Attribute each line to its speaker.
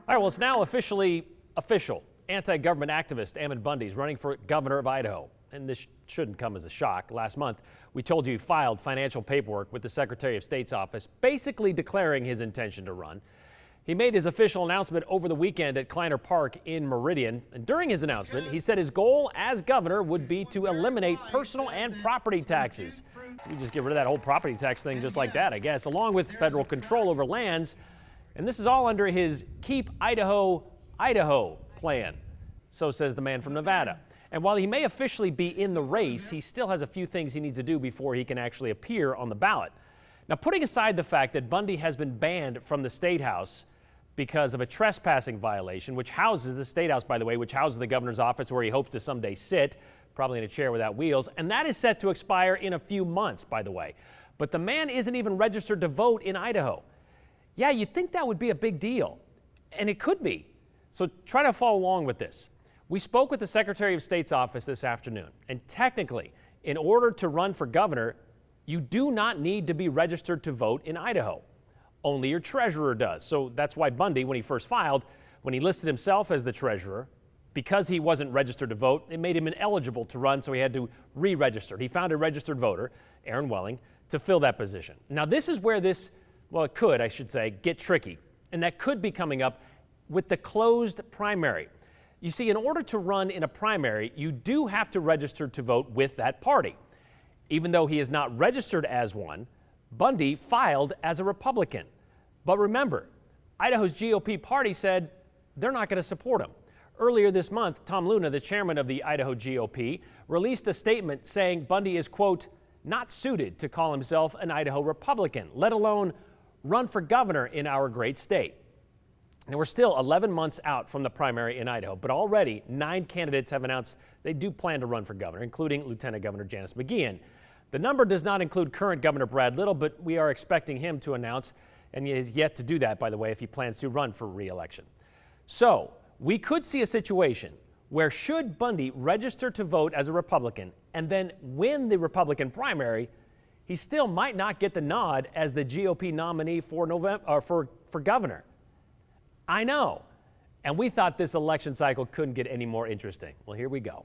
Speaker 1: All right, well, it's now officially official. Anti-government activist Ammon Bundy is running for governor of Idaho. And this shouldn't come as a shock. Last month, we told you he filed financial paperwork with the Secretary of State's office, basically declaring his intention to run. He made his official announcement over the weekend at Kleiner Park in Meridian. And during his announcement, he said his goal as governor would be to eliminate personal and property taxes. You just get rid of that whole property tax thing just like that, I guess, along with federal control over lands. And this is all under his Keep Idaho, Idaho plan. So says the man from Nevada. And while he may officially be in the race, he still has a few things he needs to do before he can actually appear on the ballot. Now, putting aside the fact that Bundy has been banned from the State House because of a trespassing violation, which houses the State House, by the way, which houses the governor's office where he hopes to someday sit, probably in a chair without wheels, and that is set to expire in a few months, by the way. But the man isn't even registered to vote in Idaho. Yeah, you'd think that would be a big deal, and it could be. So try to follow along with this. We spoke with the Secretary of State's office this afternoon, and technically, in order to run for governor, you do not need to be registered to vote in Idaho. Only your treasurer does. So that's why Bundy, when he first filed, when he listed himself as the treasurer, because he wasn't registered to vote, it made him ineligible to run, so he had to re-register. He found a registered voter, Aaron Welling, to fill that position. Now, this is where this, well, it could, I should say, get tricky, and that could be coming up with the closed primary. You see, in order to run in a primary, you do have to register to vote with that party. Even though he is not registered as one, Bundy filed as a Republican. But remember, Idaho's GOP party said they're not going to support him. Earlier this month, Tom Luna, the chairman of the Idaho GOP, released a statement saying Bundy is, quote, not suited to call himself an Idaho Republican, let alone run for governor in our great state. Now, we're still 11 months out from the primary in Idaho, but already 9 candidates have announced they do plan to run for governor, including Lieutenant Governor Janice McGeachin. The number does not include current Governor Brad Little, but we are expecting him to announce, and he has yet to do that, by the way, if he plans to run for re-election. So we could see a situation where should Bundy register to vote as a Republican and then win the Republican primary, he still might not get the nod as the GOP nominee for governor. I know. And we thought this election cycle couldn't get any more interesting. Well, here we go.